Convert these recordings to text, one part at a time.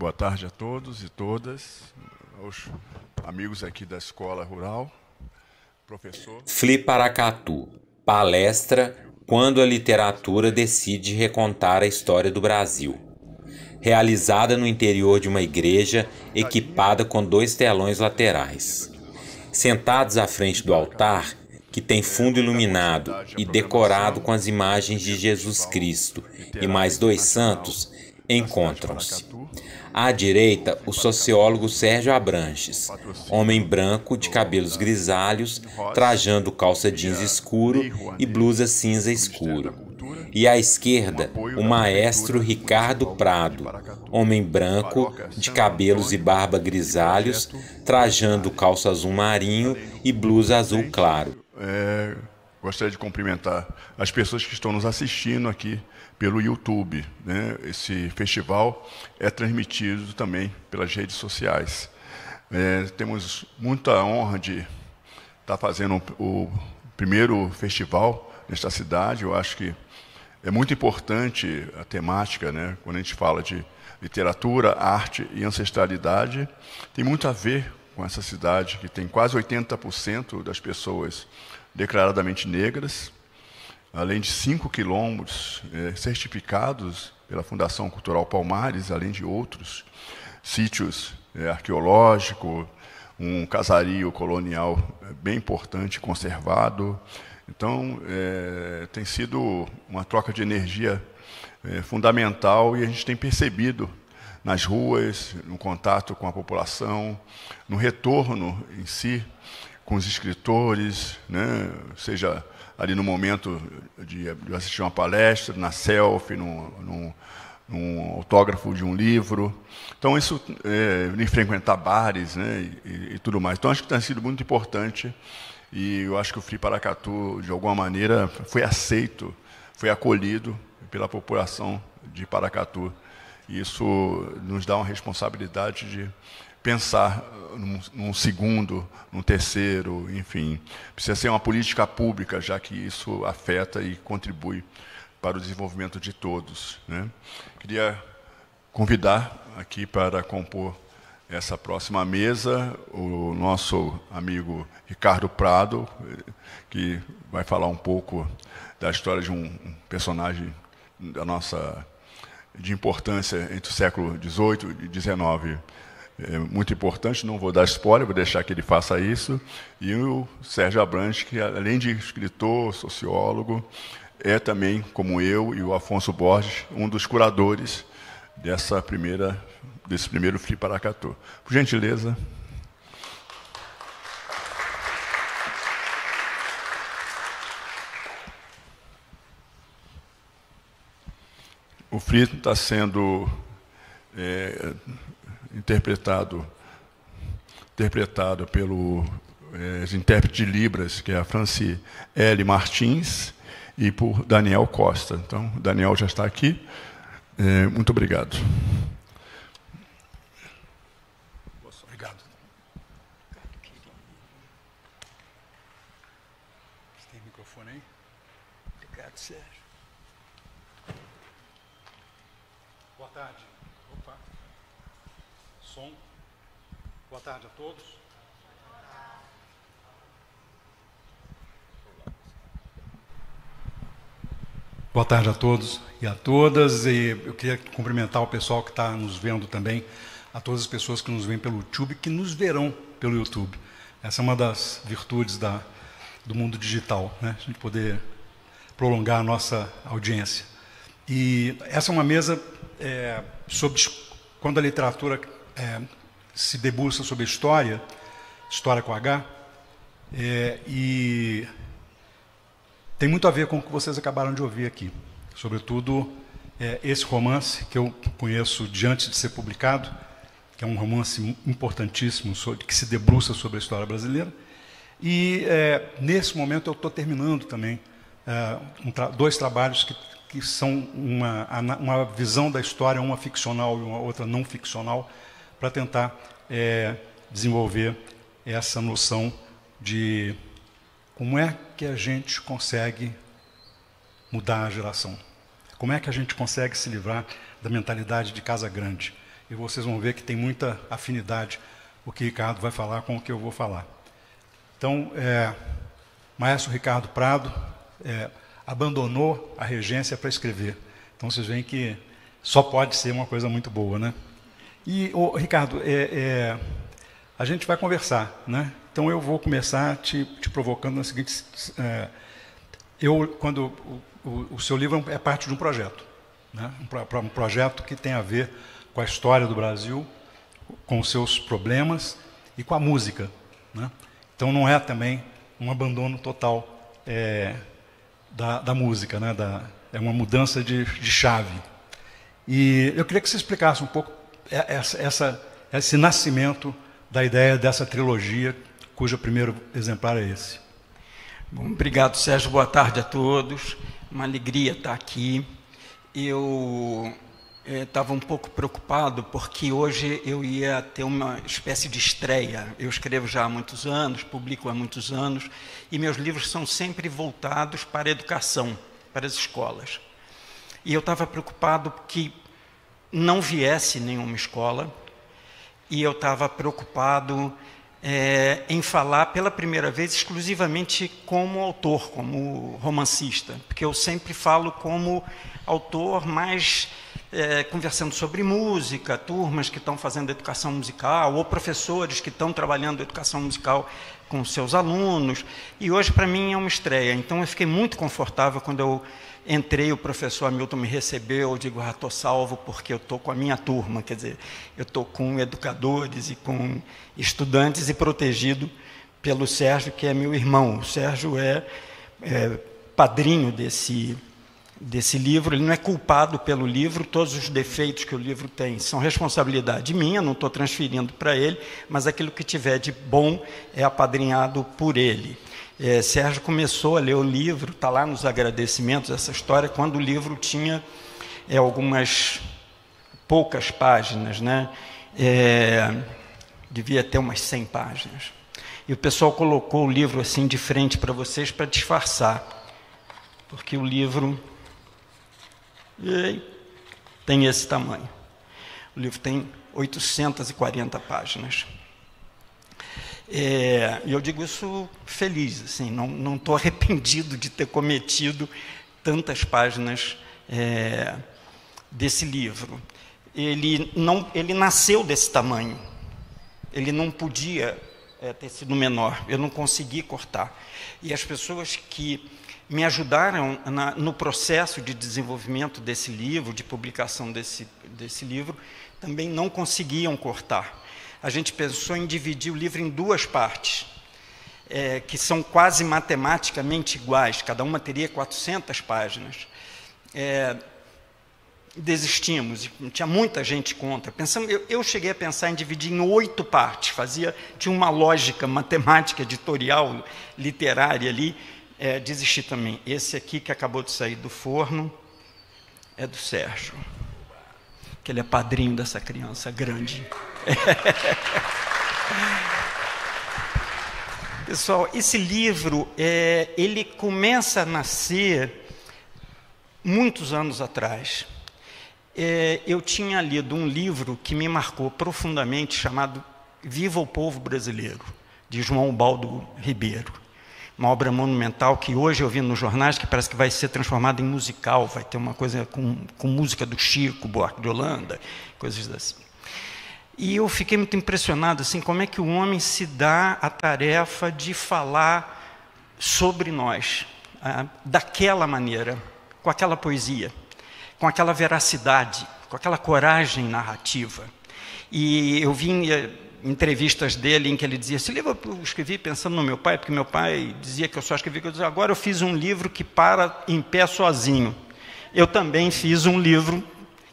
Boa tarde a todos e todas, aos amigos aqui da Escola Rural, professor. FLI Paracatu, palestra Quando a literatura decide recontar a história do Brasil. Realizada no interior de uma igreja equipada com 2 telões laterais. Sentados à frente do altar, que tem fundo iluminado e decorado com as imagens de Jesus Cristo e mais 2 santos, encontram-se. À direita, o sociólogo Sérgio Abranches, homem branco de cabelos grisalhos, trajando calça jeans escuro e blusa cinza escuro. E à esquerda, o maestro Ricardo Prado, homem branco de cabelos e barba grisalhos, trajando calça azul marinho e blusa azul claro. Gostaria de cumprimentar as pessoas que estão nos assistindo aqui pelo YouTube, né? Esse festival é transmitido também pelas redes sociais. Temos muita honra de estar fazendo o primeiro festival nesta cidade. Eu acho que é muito importante a temática, né? Quando a gente fala de literatura, arte e ancestralidade, tem muito a ver com essa cidade que tem quase 80% das pessoas declaradamente negras, além de 5 quilombos certificados pela Fundação Cultural Palmares, além de outros sítios arqueológicos, um casario colonial bem importante, conservado. Então, tem sido uma troca de energia fundamental e a gente tem percebido nas ruas, no contato com a população, no retorno em si, com os escritores, né? Seja ali no momento de assistir uma palestra, na selfie, num autógrafo de um livro. Então, isso, de frequentar bares, né? e tudo mais. Então, acho que tem sido muito importante e eu acho que o FLI Paracatu, de alguma maneira, foi aceito, foi acolhido pela população de Paracatu. E isso nos dá uma responsabilidade de pensar num segundo, num terceiro, enfim. Precisa ser uma política pública, já que isso afeta e contribui para o desenvolvimento de todos, né? Queria convidar aqui para compor essa próxima mesa o nosso amigo Ricardo Prado, que vai falar um pouco da história de um personagem de importância entre o século XVIII e XIX. Muito importante, não vou dar spoiler, vou deixar que ele faça isso. E o Sérgio Abranches, que além de escritor, sociólogo, é também, como eu e o Afonso Borges, um dos curadores desse primeiro FLI Paracatu. Por gentileza. O FLI está sendo interpretado pelo intérprete de Libras, que é a Franci L. Martins, e por Daniel Costa. Então, o Daniel já está aqui. Muito obrigado. Obrigado. Você tem microfone aí? Obrigado, Sérgio. Boa tarde. Opa. Som. Boa tarde a todos. Boa tarde a todos e a todas. E eu queria cumprimentar o pessoal que está nos vendo também, a todas as pessoas que nos veem pelo YouTube, que nos verão pelo YouTube. Essa é uma das virtudes do mundo digital, né? A gente poder prolongar a nossa audiência. E essa é uma mesa sobre quando a literatura se debruça sobre a história com H, e tem muito a ver com o que vocês acabaram de ouvir aqui. Sobretudo, esse romance que eu conheço de antes de ser publicado, que é um romance importantíssimo, que se debruça sobre a história brasileira. E, nesse momento, eu estou terminando também 2 trabalhos que são uma visão da história, uma ficcional e uma outra não ficcional, para tentar desenvolver essa noção de como é que a gente consegue mudar a geração. Como é que a gente consegue se livrar da mentalidade de casa grande e vocês vão ver que tem muita afinidade o que Ricardo vai falar com o que eu vou falar. Então, Maestro Ricardo Prado abandonou a regência para escrever. Então, vocês veem que só pode ser uma coisa muito boa, né? E, Ricardo, a gente vai conversar, né? Então, eu vou começar te provocando na seguinte... quando o seu livro é parte de um projeto, né? Um projeto que tem a ver com a história do Brasil, com os seus problemas e com a música, né? Então, não é também um abandono total da música, né? É uma mudança de chave. E eu queria que você explicasse um pouco esse nascimento da ideia dessa trilogia, cujo primeiro exemplar é esse. Bom, obrigado, Sérgio. Boa tarde a todos. Uma alegria estar aqui. Eu estava um pouco preocupado porque hoje eu ia ter uma espécie de estreia. Eu escrevo já há muitos anos, publico há muitos anos, e meus livros são sempre voltados para a educação, para as escolas. E eu estava preocupado que não viesse nenhuma escola, e eu estava preocupado em falar pela primeira vez exclusivamente como autor, como romancista, porque eu sempre falo como autor, mais conversando sobre música, turmas que estão fazendo educação musical, ou professores que estão trabalhando educação musical com seus alunos, e hoje para mim é uma estreia. Então eu fiquei muito confortável quando eu entrei, o professor Hamilton me recebeu, eu digo, estou salvo porque eu estou com a minha turma, quer dizer, eu estou com educadores e com estudantes e protegido pelo Sérgio, que é meu irmão. O Sérgio é padrinho desse livro, ele não é culpado pelo livro, todos os defeitos que o livro tem são responsabilidade minha, não estou transferindo para ele, mas aquilo que tiver de bom é apadrinhado por ele. Sérgio começou a ler o livro, está lá nos agradecimentos, essa história, quando o livro tinha algumas poucas páginas, né? Devia ter umas 100 páginas. E o pessoal colocou o livro assim de frente para vocês para disfarçar, porque o livro tem esse tamanho. O livro tem 840 páginas. E eu digo isso feliz, assim, não estou arrependido de ter cometido tantas páginas desse livro. Ele nasceu desse tamanho, ele não podia ter sido menor, eu não consegui cortar. E as pessoas que me ajudaram no processo de desenvolvimento desse livro, de publicação desse livro, também não conseguiam cortar. A gente pensou em dividir o livro em duas partes, que são quase matematicamente iguais, cada uma teria 400 páginas. Desistimos, tinha muita gente contra. Eu cheguei a pensar em dividir em 8 partes, tinha uma lógica matemática, editorial, literária ali, desisti também. Esse aqui, que acabou de sair do forno, é do Sérgio, que ele é padrinho dessa criança grande. Pessoal, esse livro, ele começa a nascer muitos anos atrás. Eu tinha lido um livro que me marcou profundamente, chamado Viva o Povo Brasileiro, de João Baldo Ribeiro. Uma obra monumental que hoje eu vi nos jornais que parece que vai ser transformada em musical, vai ter uma coisa com música do Chico Buarque de Holanda, coisas assim. E eu fiquei muito impressionado, assim, como é que o homem se dá a tarefa de falar sobre nós, daquela maneira, com aquela poesia, com aquela veracidade, com aquela coragem narrativa. E eu vi entrevistas dele em que ele dizia, esse livro eu escrevi pensando no meu pai, porque meu pai dizia que eu só escrevi, agora eu fiz um livro que para em pé sozinho. Eu também fiz um livro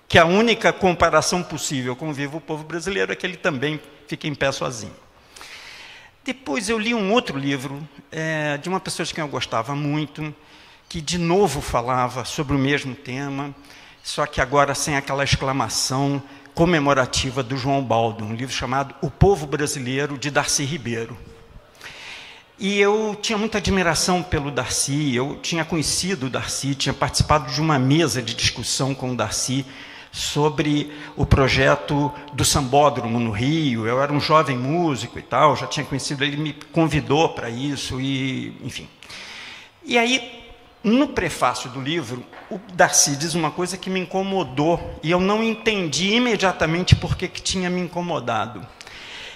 que a única comparação possível com Viva o Povo Brasileiro é que ele também fica em pé sozinho. Depois eu li um outro livro de uma pessoa de quem eu gostava muito, que de novo falava sobre o mesmo tema, só que agora sem aquela exclamação comemorativa do João Baldo, um livro chamado O Povo Brasileiro, de Darcy Ribeiro. E eu tinha muita admiração pelo Darcy, eu tinha conhecido o Darcy, tinha participado de uma mesa de discussão com o Darcy sobre o projeto do Sambódromo no Rio. Eu era um jovem músico e tal, já tinha conhecido, ele me convidou para isso, e enfim. E aí, no prefácio do livro, o Darcy diz uma coisa que me incomodou, e eu não entendi imediatamente por que tinha me incomodado.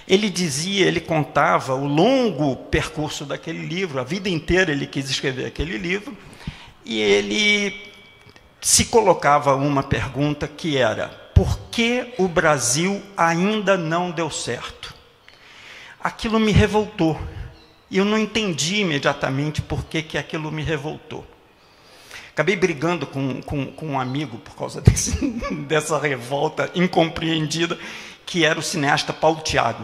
Ele contava o longo percurso daquele livro, a vida inteira ele quis escrever aquele livro, e ele se colocava uma pergunta que era: por que o Brasil ainda não deu certo? Aquilo me revoltou, e eu não entendi imediatamente por que aquilo me revoltou. Acabei brigando com um amigo por causa dessa revolta incompreendida, que era o cineasta Paulo Thiago.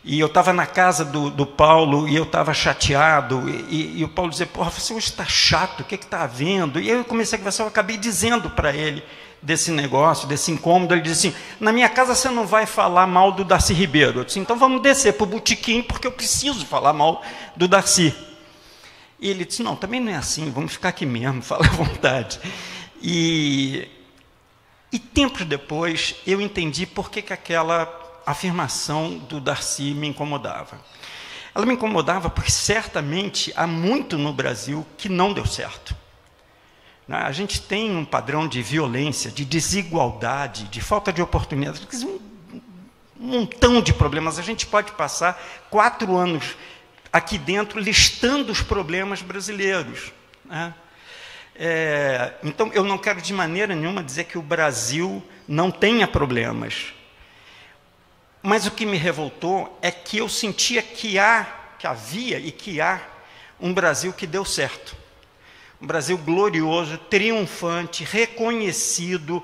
E eu estava na casa do Paulo, e eu estava chateado, e o Paulo dizia: porra, você hoje está chato, o que está havendo? E aí eu comecei a conversar, eu acabei dizendo para ele desse negócio, desse incômodo. Ele disse assim: na minha casa você não vai falar mal do Darcy Ribeiro. Eu disse: então vamos descer para o botequim, porque eu preciso falar mal do Darcy. E ele disse: não, também não é assim, vamos ficar aqui mesmo, fala à vontade. E tempos depois eu entendi por que aquela afirmação do Darcy me incomodava. Ela me incomodava porque certamente há muito no Brasil que não deu certo. A gente tem um padrão de violência, de desigualdade, de falta de oportunidades, um montão de problemas. A gente pode passar 4 anos aqui dentro listando os problemas brasileiros, né? Então, eu não quero de maneira nenhuma dizer que o Brasil não tenha problemas. Mas o que me revoltou é que eu sentia que havia e que há um Brasil que deu certo. Um Brasil glorioso, triunfante, reconhecido,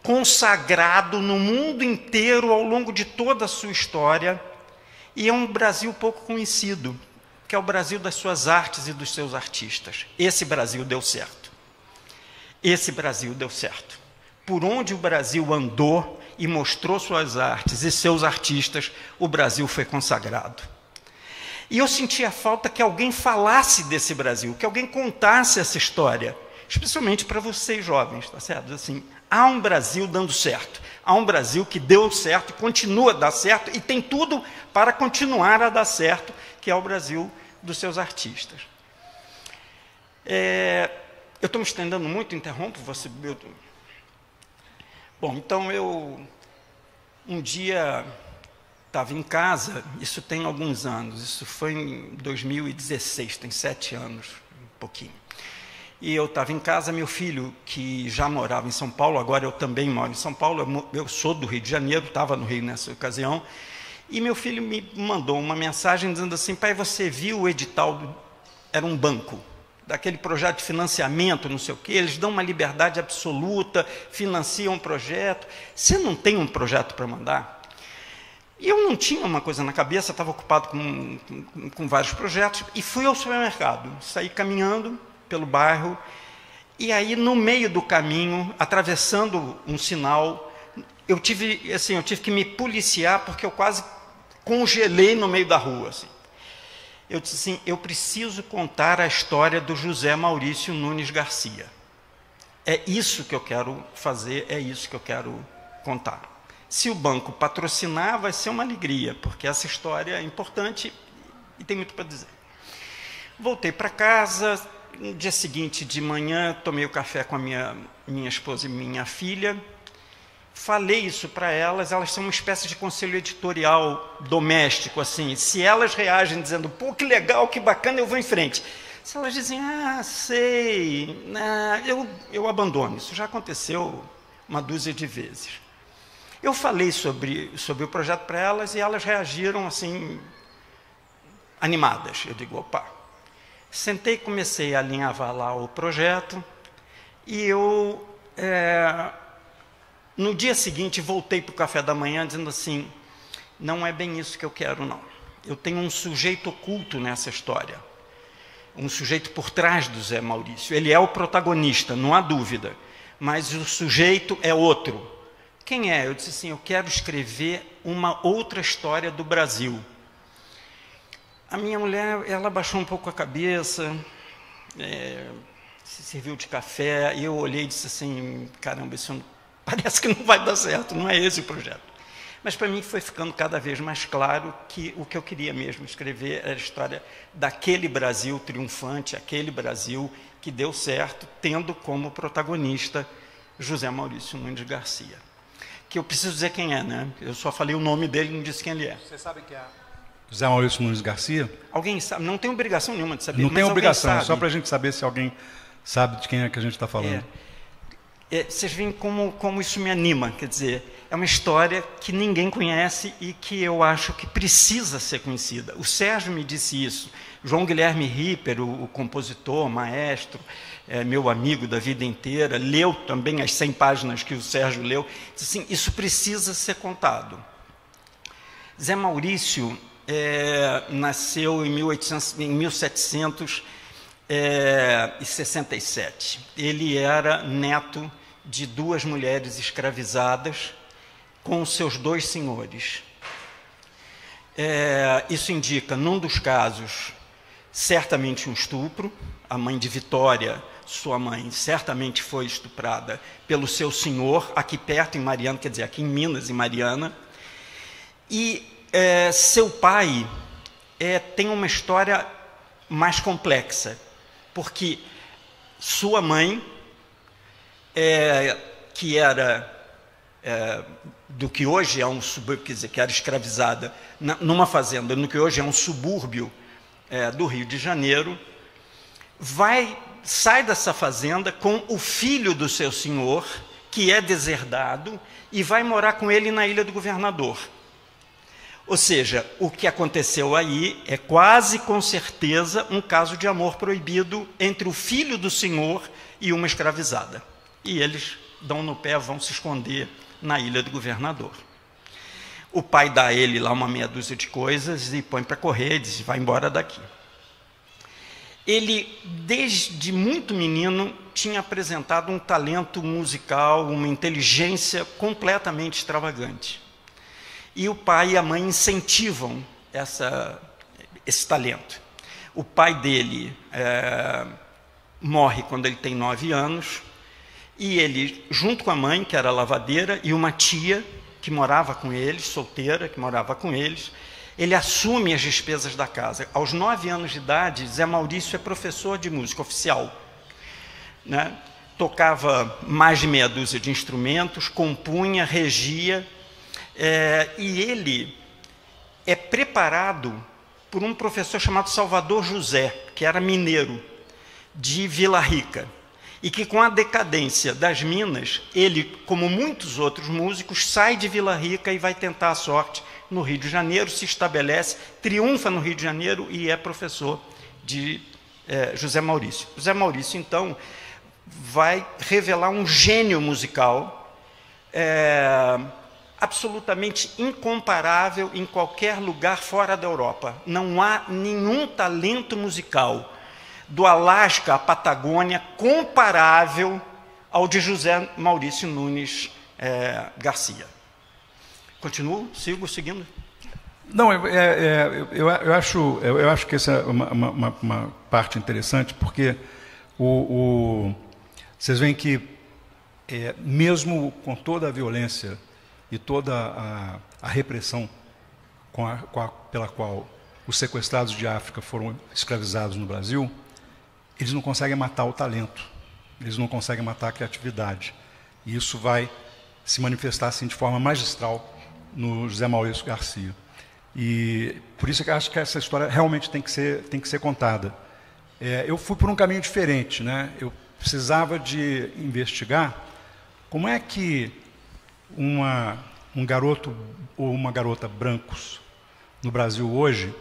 consagrado no mundo inteiro ao longo de toda a sua história. E é um Brasil pouco conhecido, que é o Brasil das suas artes e dos seus artistas. Esse Brasil deu certo. Esse Brasil deu certo. Por onde o Brasil andou e mostrou suas artes e seus artistas, o Brasil foi consagrado. E eu sentia falta que alguém falasse desse Brasil, que alguém contasse essa história, especialmente para vocês jovens, tá certo? Assim, há um Brasil dando certo, há um Brasil que deu certo e continua a dar certo, e tem tudo para continuar a dar certo, que é o Brasil dos seus artistas. Eu estou me estendendo muito, interrompo você. Bom, então eu um dia estava em casa, isso tem alguns anos, isso foi em 2016, tem 7 anos, um pouquinho. E eu estava em casa, meu filho, que já morava em São Paulo, agora eu também moro em São Paulo, eu sou do Rio de Janeiro, estava no Rio nessa ocasião, e meu filho me mandou uma mensagem dizendo assim: pai, você viu o edital, era um banco, daquele projeto de financiamento, não sei o quê, eles dão uma liberdade absoluta, financiam um projeto, você não tem um projeto para mandar? E eu não tinha uma coisa na cabeça, estava ocupado com vários projetos, e fui ao supermercado, saí caminhando pelo bairro, e aí no meio do caminho, atravessando um sinal, eu tive que me policiar, porque eu quase congelei no meio da rua, assim. Eu disse assim: eu preciso contar a história do José Maurício Nunes Garcia. É isso que eu quero fazer, é isso que eu quero contar. Se o banco patrocinar, vai ser uma alegria, porque essa história é importante e tem muito para dizer. Voltei para casa, no dia seguinte de manhã, tomei o café com a minha esposa e minha filha, falei isso para elas são uma espécie de conselho editorial doméstico, assim. Se elas reagem dizendo: pô, que legal, que bacana, eu vou em frente. Se elas dizem: ah, sei, eu abandono. Isso já aconteceu uma dúzia de vezes. Eu falei sobre o projeto para elas e elas reagiram assim, animadas. Eu digo: opa. Sentei e comecei a alinhavar lá o projeto, e eu... no dia seguinte, voltei para o café da manhã dizendo assim: não é bem isso que eu quero, não. Eu tenho um sujeito oculto nessa história, um sujeito por trás do Zé Maurício. Ele é o protagonista, não há dúvida, mas o sujeito é outro. Quem é? Eu disse assim: eu quero escrever uma outra história do Brasil. A minha mulher, ela baixou um pouco a cabeça, se serviu de café, e eu olhei e disse assim: caramba, isso parece que não vai dar certo, não é esse o projeto. Mas para mim foi ficando cada vez mais claro que o que eu queria mesmo escrever era a história daquele Brasil triunfante, aquele Brasil que deu certo, tendo como protagonista José Maurício Nunes Garcia. Que eu preciso dizer quem é, né? Eu só falei o nome dele e não disse quem ele é. Você sabe quem é? José Maurício Nunes Garcia? Alguém sabe? Não tem obrigação nenhuma de saber. Não tem obrigação, é só para a gente saber se alguém sabe de quem é que a gente está falando. Vocês veem como isso me anima, quer dizer, é uma história que ninguém conhece e que eu acho que precisa ser conhecida. O Sérgio me disse isso, João Guilherme Ripper, o compositor, maestro, meu amigo da vida inteira, leu também as 100 páginas que o Sérgio leu, disse assim, isso precisa ser contado. Zé Maurício nasceu em 1767. Ele era neto de 2 mulheres escravizadas com seus 2 senhores. Isso indica, num dos casos, certamente um estupro. A mãe de Vitória, sua mãe, certamente foi estuprada pelo seu senhor, aqui perto em Mariana, quer dizer, aqui em Minas, em Mariana. E seu pai tem uma história mais complexa, porque sua mãe, que era do que hoje é um subúrbio, quer dizer, que era escravizada numa fazenda, no que hoje é um subúrbio do Rio de Janeiro, sai dessa fazenda com o filho do seu senhor, que é deserdado, e vai morar com ele na Ilha do Governador. Ou seja, o que aconteceu aí é quase com certeza um caso de amor proibido entre o filho do senhor e uma escravizada. E eles dão no pé, vão se esconder na Ilha do Governador. O pai dá a ele lá uma meia dúzia de coisas e põe para correr, diz, vai embora daqui. Ele, desde muito menino, tinha apresentado um talento musical, uma inteligência completamente extravagante. E o pai e a mãe incentivam esse talento. O pai dele morre quando ele tem 9 anos, e ele, junto com a mãe, que era lavadeira, e uma tia que morava com eles, solteira, que morava com eles, ele assume as despesas da casa. Aos 9 anos de idade, Zé Maurício é professor de música oficial, né? Tocava mais de meia dúzia de instrumentos, compunha, regia, e ele é preparado por um professor chamado Salvador José, que era mineiro, de Vila Rica, e que, com a decadência das Minas, ele, como muitos outros músicos, sai de Vila Rica e vai tentar a sorte no Rio de Janeiro, se estabelece, triunfa no Rio de Janeiro e é professor de José Maurício. José Maurício, então, vai revelar um gênio musical absolutamente incomparável em qualquer lugar fora da Europa. Não há nenhum talento musical do Alasca à Patagônia comparável ao de José Maurício Nunes Garcia. Continuo? Sigo seguindo? Não, eu acho que essa é uma parte interessante, porque vocês veem que, mesmo com toda a violência e toda a repressão pela qual os sequestrados de África foram escravizados no Brasil, eles não conseguem matar o talento, eles não conseguem matar a criatividade. E isso vai se manifestar assim, de forma magistral no José Maurício Garcia. E por isso que eu acho que essa história realmente tem que ser contada. Eu fui por um caminho diferente, né? Eu precisava de investigar como é que um garoto ou uma garota brancos no Brasil hoje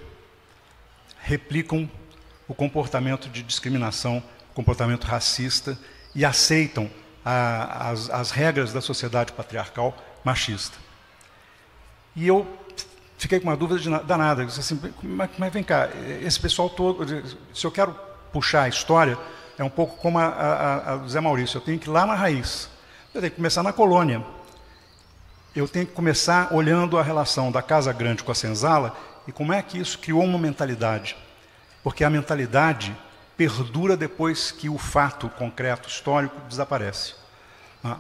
replicam o comportamento de discriminação, o comportamento racista, e aceitam as regras da sociedade patriarcal machista. E eu fiquei com uma dúvida danada. Eu disse assim, mas vem cá, esse pessoal todo, se eu quero puxar a história, é um pouco como a do Zé Maurício, eu tenho que ir lá na raiz. Eu tenho que começar na colônia. Eu tenho que começar olhando a relação da Casa Grande com a senzala e como é que isso criou uma mentalidade. Porque a mentalidade perdura depois que o fato concreto, histórico, desaparece.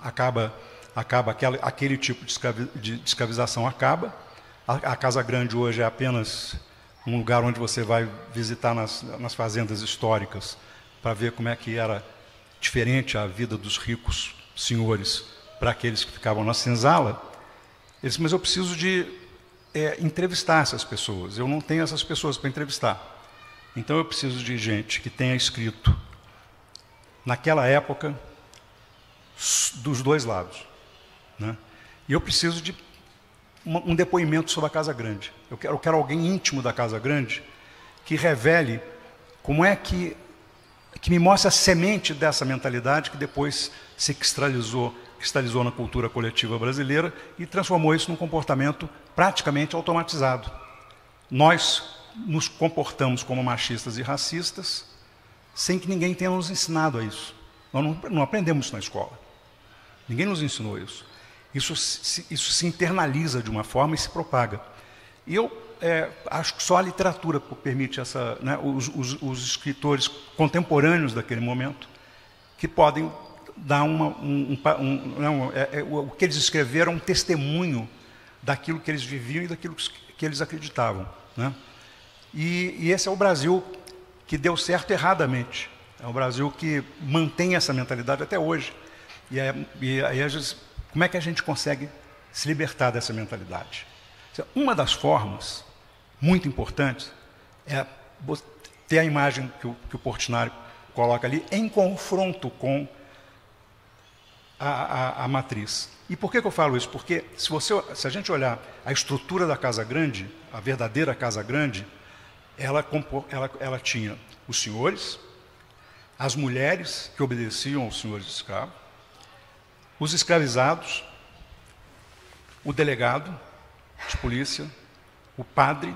Acaba acaba aquele tipo de escravização acaba. A Casa Grande hoje é apenas um lugar onde você vai visitar nas fazendas históricas para ver como é que era diferente a vida dos ricos senhores para aqueles que ficavam na senzala. Ele disse, mas eu preciso de entrevistar essas pessoas. Eu não tenho essas pessoas para entrevistar. Então eu preciso de gente que tenha escrito, naquela época, dos dois lados, né? E eu preciso de um depoimento sobre a Casa Grande. Eu quero alguém íntimo da Casa Grande que revele como é que me mostre a semente dessa mentalidade que depois se cristalizou na cultura coletiva brasileira e transformou isso num comportamento praticamente automatizado. Nós nos comportamos como machistas e racistas sem que ninguém tenha nos ensinado a isso. Nós não aprendemos isso na escola. Ninguém nos ensinou isso. Isso se internaliza de uma forma e se propaga. E eu acho que só a literatura permite essa, né, os escritores contemporâneos daquele momento que podem dar o que eles escreveram, um testemunho daquilo que eles viviam e daquilo que eles acreditavam, né? E esse é o Brasil que deu certo erradamente. É o Brasil que mantém essa mentalidade até hoje. E aí, às vezes, como é que a gente consegue se libertar dessa mentalidade? Uma das formas muito importantes é ter a imagem que o Portinari coloca ali em confronto com a matriz. E por que eu falo isso? Porque se a gente olhar a estrutura da Casa Grande, a verdadeira Casa Grande, ela tinha os senhores, as mulheres que obedeciam aos senhores de escravo, os escravizados, o delegado de polícia, o padre,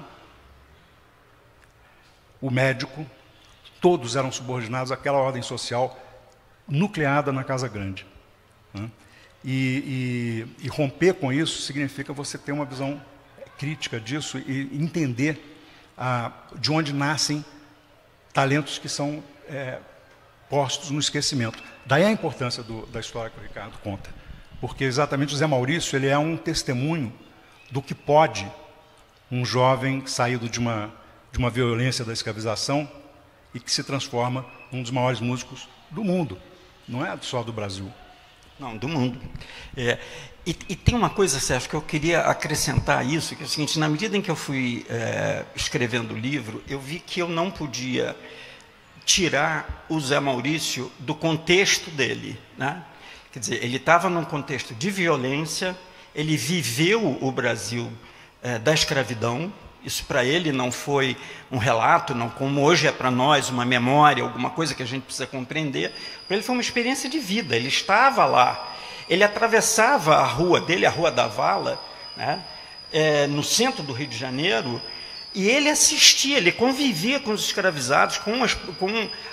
o médico, todos eram subordinados àquela ordem social nucleada na Casa Grande, né? E romper com isso significa você ter uma visão crítica disso e entender de onde nascem talentos que são postos no esquecimento. Daí a importância da história que o Ricardo conta, porque exatamente o Zé Maurício ele é um testemunho do que pode um jovem saído de uma violência da escravização e que se transforma num dos maiores músicos do mundo, não é só do Brasil. Não, do mundo. E tem uma coisa, Sérgio, que eu queria acrescentar a isso, que é o seguinte, na medida em que eu fui escrevendo o livro, eu vi que eu não podia tirar o Zé Maurício do contexto dele, né? Quer dizer, ele estava num contexto de violência, ele viveu o Brasil da escravidão, isso para ele não foi um relato, não como hoje é para nós uma memória, alguma coisa que a gente precisa compreender, para ele foi uma experiência de vida, ele estava lá, ele atravessava a rua dele, a Rua da Vala, né, no centro do Rio de Janeiro, e ele assistia, ele convivia com os escravizados, com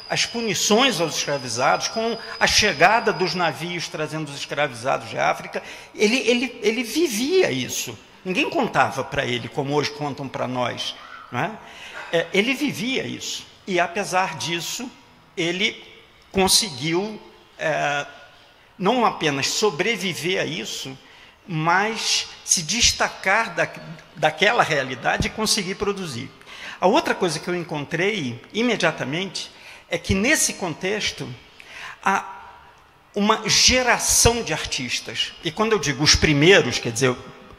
as punições aos escravizados, com a chegada dos navios trazendo os escravizados de África. Ele vivia isso. Ninguém contava para ele, como hoje contam para nós, não é? Ele vivia isso. E, apesar disso, ele conseguiu não apenas sobreviver a isso, mas se destacar daquela realidade e conseguir produzir. A outra coisa que eu encontrei imediatamente é que, nesse contexto, há uma geração de artistas. E quando eu digo os primeiros, quer dizer,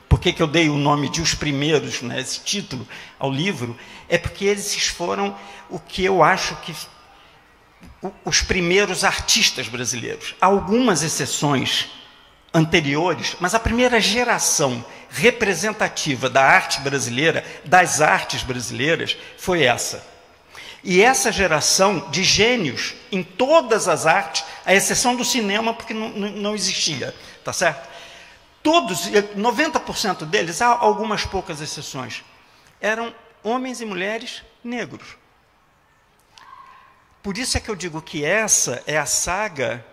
por que eu dei o nome de Os Primeiros, né, esse título ao livro, é porque eles foram o que eu acho que os primeiros artistas brasileiros. Há algumas exceções anteriores, mas a primeira geração representativa da arte brasileira, das artes brasileiras, foi essa. E essa geração de gênios em todas as artes, à exceção do cinema, porque não existia, tá certo? Todos, 90% deles, há algumas poucas exceções, eram homens e mulheres negros. Por isso é que eu digo que essa é a saga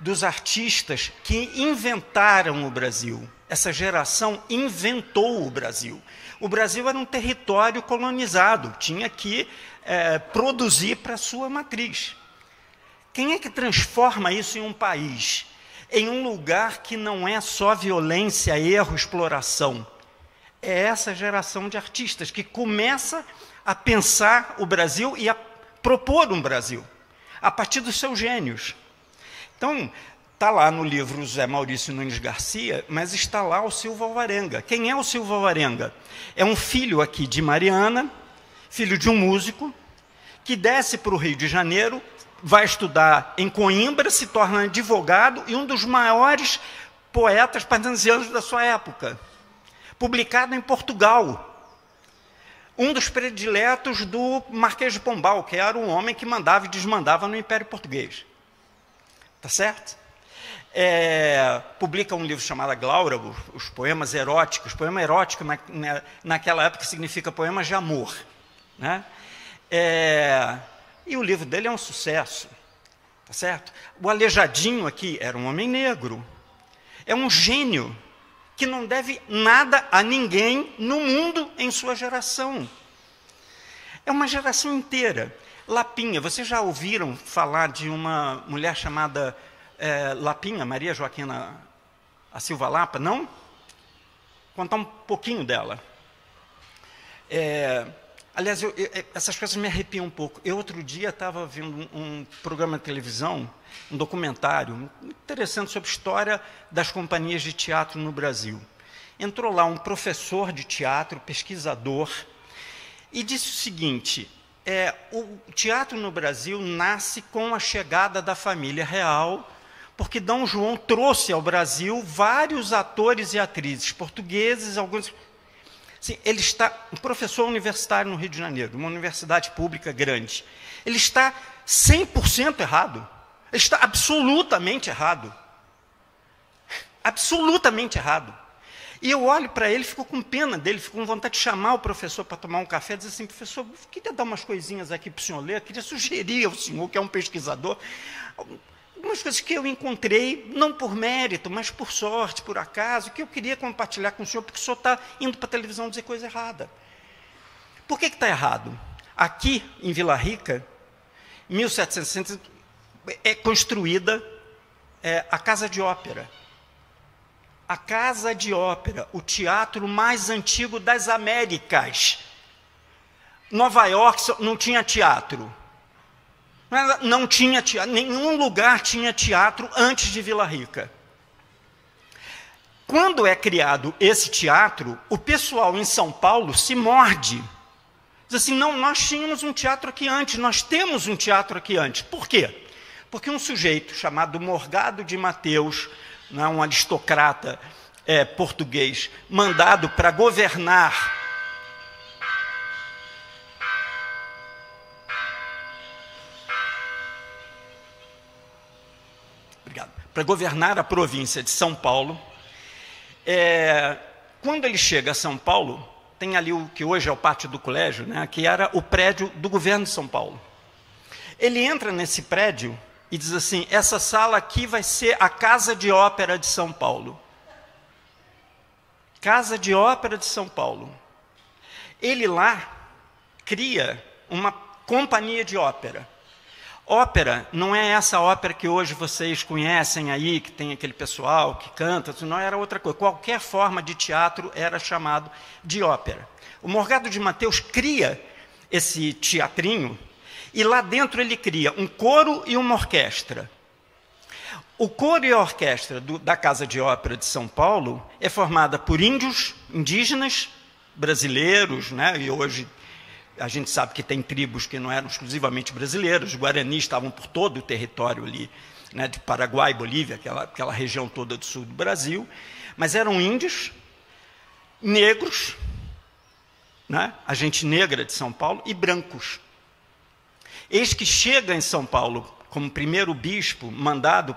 dos artistas que inventaram o Brasil. Essa geração inventou o Brasil. O Brasil era um território colonizado, tinha que produzir para a sua matriz. Quem é que transforma isso em um país? em um lugar que não é só violência, erro, exploração. É essa geração de artistas que começa a pensar o Brasil e a propor um Brasil, a partir dos seus gênios. Então, está lá no livro José Maurício Nunes Garcia, mas está lá o Silva Alvarenga. Quem é o Silva Alvarenga? É um filho aqui de Mariana, filho de um músico, que desce para o Rio de Janeiro, vai estudar em Coimbra, se torna advogado e um dos maiores poetas parnasianos da sua época, publicado em Portugal. Um dos prediletos do Marquês de Pombal, que era um homem que mandava e desmandava no Império Português. Tá certo? Publica um livro chamado Glaura, os poemas eróticos. Poema erótico, naquela época, significa poemas de amor. Né? E o livro dele é um sucesso. Tá certo? O Aleijadinho aqui era um homem negro. É um gênio que não deve nada a ninguém no mundo em sua geração. É uma geração inteira. Lapinha, vocês já ouviram falar de uma mulher chamada Lapinha, Maria Joaquina a Silva Lapa? Não? Vou contar um pouquinho dela. Aliás, essas coisas me arrepiam um pouco. Eu, outro dia, estava vendo um programa de televisão, um documentário interessante sobre a história das companhias de teatro no Brasil. Entrou lá um professor de teatro, pesquisador, e disse o seguinte: o teatro no Brasil nasce com a chegada da família real, porque Dom João trouxe ao Brasil vários atores e atrizes portugueses, alguns... Sim, ele está, um professor universitário no Rio de Janeiro, uma universidade pública grande, ele está 100% errado. Ele está absolutamente errado. Absolutamente errado. E eu olho para ele, fico com pena dele, fico com vontade de chamar o professor para tomar um café, dizer assim: professor, eu queria dar umas coisinhas aqui para o senhor ler, queria sugerir ao senhor, que é um pesquisador, algumas coisas que eu encontrei, não por mérito, mas por sorte, por acaso, que eu queria compartilhar com o senhor, porque o senhor está indo para a televisão dizer coisa errada. Por que está errado? Aqui, em Vila Rica, em 1760, é construída a Casa de Ópera. A Casa de Ópera, o teatro mais antigo das Américas. Nova York não tinha teatro. Não tinha teatro, nenhum lugar tinha teatro antes de Vila Rica. Quando é criado esse teatro, o pessoal em São Paulo se morde. Diz assim: não, nós tínhamos um teatro aqui antes, nós temos um teatro aqui antes. Por quê? Porque um sujeito chamado Morgado de Mateus, um aristocrata português, mandado para governar a província de São Paulo. Quando ele chega a São Paulo, tem ali o que hoje é o pátio do colégio, né, que era o prédio do governo de São Paulo. Ele entra nesse prédio e diz assim: essa sala aqui vai ser a Casa de Ópera de São Paulo. Casa de Ópera de São Paulo. Ele lá cria uma companhia de ópera. Ópera não é essa ópera que hoje vocês conhecem aí, que tem aquele pessoal que canta, não, era outra coisa. Qualquer forma de teatro era chamado de ópera. O Morgado de Mateus cria esse teatrinho e lá dentro ele cria um coro e uma orquestra. O coro e a orquestra da Casa de Ópera de São Paulo é formada por indígenas brasileiros, né, e hoje a gente sabe que tem tribos que não eram exclusivamente brasileiras, os guaranis estavam por todo o território ali, né, de Paraguai, Bolívia, aquela região toda do sul do Brasil, mas eram índios, negros, né, a gente negra de São Paulo, e brancos. Eis que chega em São Paulo como primeiro bispo, mandado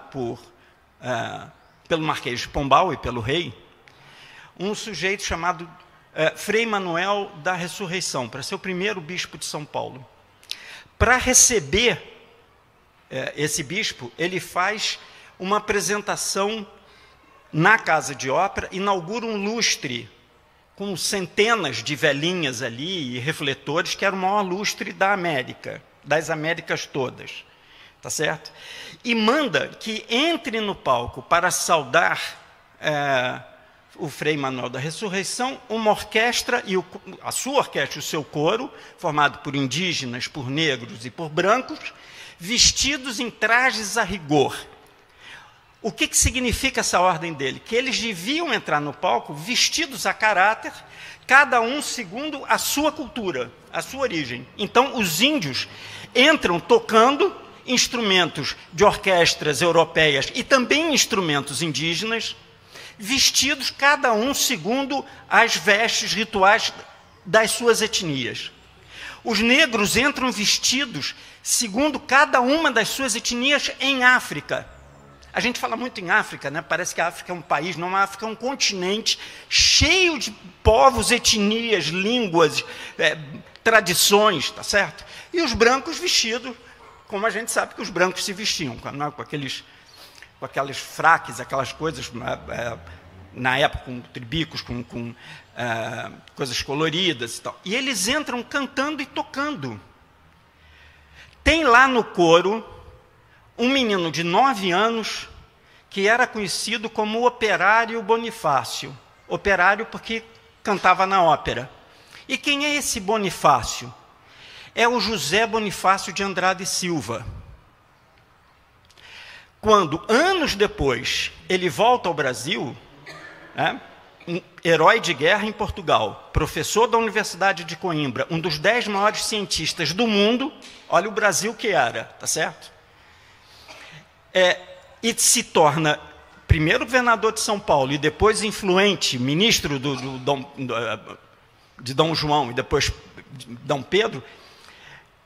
pelo Marquês de Pombal e pelo rei, um sujeito chamado Frei Manuel da Ressurreição, para ser o primeiro bispo de São Paulo. Para receber esse bispo, ele faz uma apresentação na Casa de Ópera, inaugura um lustre com centenas de velhinhas ali e refletores, que era o maior lustre da América, das Américas todas. tá certo? E manda que entre no palco para saudar o Frei Manuel da Ressurreição uma orquestra, e a sua orquestra e o seu coro, formado por indígenas, por negros e por brancos, vestidos em trajes a rigor. O que significa essa ordem dele? Que eles deviam entrar no palco vestidos a caráter, cada um segundo a sua cultura, a sua origem. Então, os índios entram tocando instrumentos de orquestras europeias e também instrumentos indígenas, vestidos cada um segundo as vestes rituais das suas etnias. Os negros entram vestidos segundo cada uma das suas etnias em África. A gente fala muito em África, né? Parece que a África é um país, não, a África é um continente cheio de povos, etnias, línguas, tradições, tá certo? E os brancos vestidos, como a gente sabe que os brancos se vestiam, com aqueles fraques, aquelas coisas, na época com tribicos, com coisas coloridas e tal. E eles entram cantando e tocando. Tem lá no coro um menino de 9 anos que era conhecido como Operário Bonifácio. Operário porque cantava na ópera. E quem é esse Bonifácio? É o José Bonifácio de Andrade Silva. Quando, anos depois, ele volta ao Brasil, um herói de guerra em Portugal, professor da Universidade de Coimbra, um dos 10 maiores cientistas do mundo, olha o Brasil que era, tá certo? E se torna primeiro governador de São Paulo e depois influente ministro de Dom João e depois de Dom Pedro.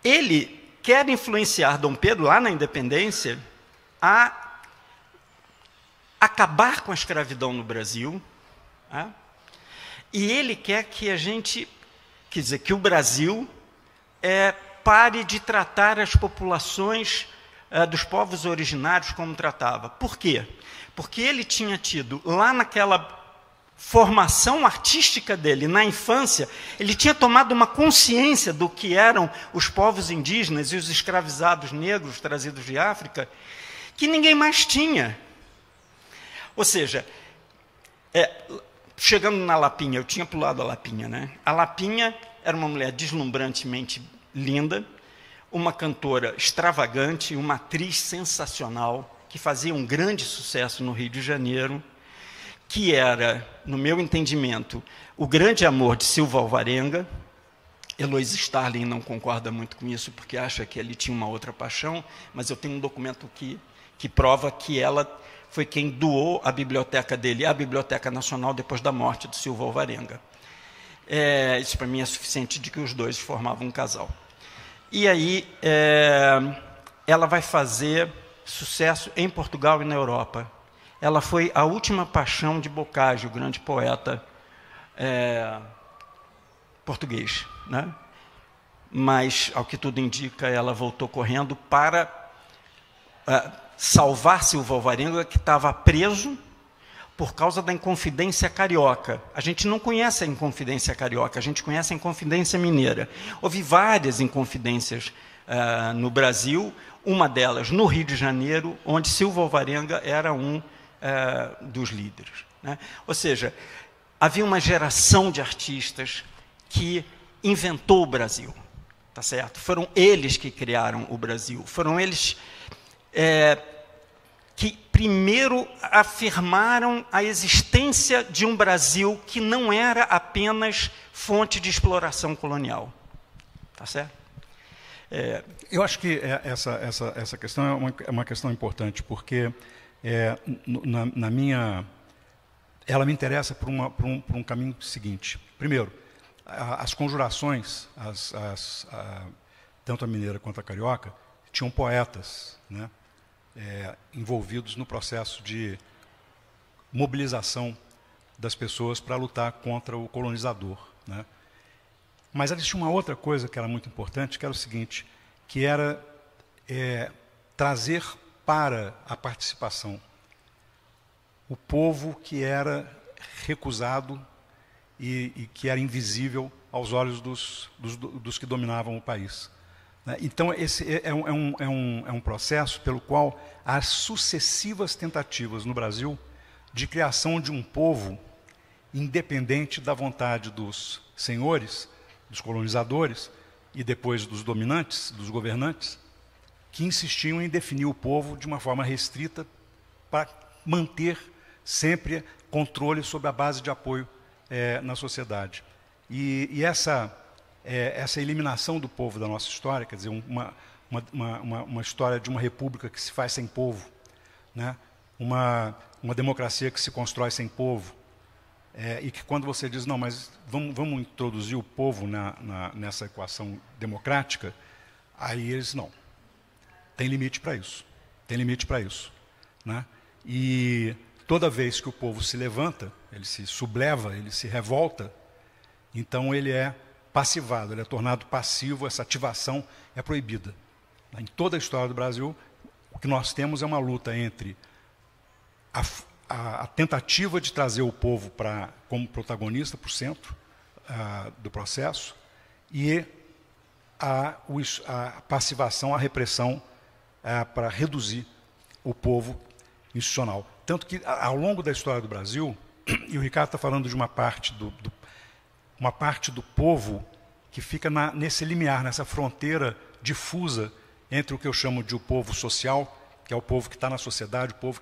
Ele quer influenciar Dom Pedro, lá na independência, a acabar com a escravidão no Brasil, e ele quer que que o Brasil pare de tratar as populações dos povos originários como tratava. Por quê? Porque ele tinha tido, lá naquela formação artística dele, na infância, ele tinha tomado uma consciência do que eram os povos indígenas e os escravizados negros trazidos de África, que ninguém mais tinha. Ou seja, chegando na Lapinha, eu tinha pulado a Lapinha, né? A Lapinha era uma mulher deslumbrantemente linda, uma cantora extravagante, uma atriz sensacional, que fazia um grande sucesso no Rio de Janeiro, que era, no meu entendimento, o grande amor de Silva Alvarenga. Eloise Starling não concorda muito com isso, porque acha que ele tinha uma outra paixão, mas eu tenho um documento que prova que ela foi quem doou a biblioteca dele à Biblioteca Nacional depois da morte de Silva Alvarenga. Isso, para mim, é suficiente de que os dois formavam um casal. E aí, ela vai fazer sucesso em Portugal e na Europa. Ela foi a última paixão de Boccaccio, o grande poeta português, né? Mas, ao que tudo indica, ela voltou correndo para salvar Silva Alvarenga, que estava preso por causa da Inconfidência Carioca. A gente não conhece a Inconfidência Carioca, a gente conhece a Inconfidência Mineira. Houve várias Inconfidências no Brasil, uma delas no Rio de Janeiro, onde Silva Alvarenga era um dos líderes, né? Ou seja, havia uma geração de artistas que inventou o Brasil, tá certo? Foram eles que criaram o Brasil, foram eles que primeiro afirmaram a existência de um Brasil que não era apenas fonte de exploração colonial. Tá certo? Eu acho que essa questão é uma questão importante, porque ela me interessa por um caminho seguinte. Primeiro, as conjurações, tanto a mineira quanto a carioca, tinham poetas, né, envolvidos no processo de mobilização das pessoas para lutar contra o colonizador, né? Mas existia uma outra coisa que era muito importante, que era o seguinte, que era trazer para a participação o povo que era recusado e que era invisível aos olhos dos que dominavam o país. Então, esse é um processo pelo qual há sucessivas tentativas no Brasil de criação de um povo independente da vontade dos senhores, dos colonizadores e depois dos dominantes, dos governantes, que insistiam em definir o povo de uma forma restrita para manter sempre controle sobre a base de apoio na sociedade. E essa eliminação do povo da nossa história, quer dizer, uma história de uma república que se faz sem povo, né? Uma democracia que se constrói sem povo, e que quando você diz, não, mas vamos introduzir o povo nessa equação democrática, aí eles, não, tem limite para isso, tem limite para isso, né? E toda vez que o povo se levanta, ele se subleva, ele se revolta, então ele é passivado, ele é tornado passivo, essa ativação é proibida. Em toda a história do Brasil, o que nós temos é uma luta entre a tentativa de trazer o povo como protagonista para o centro do processo e a passivação, a repressão para reduzir o povo institucional. Tanto que, ao longo da história do Brasil, e o Ricardo está falando de uma parte do povo que fica nesse limiar, nessa fronteira difusa entre o que eu chamo de o povo social, que é o povo que está na sociedade, o povo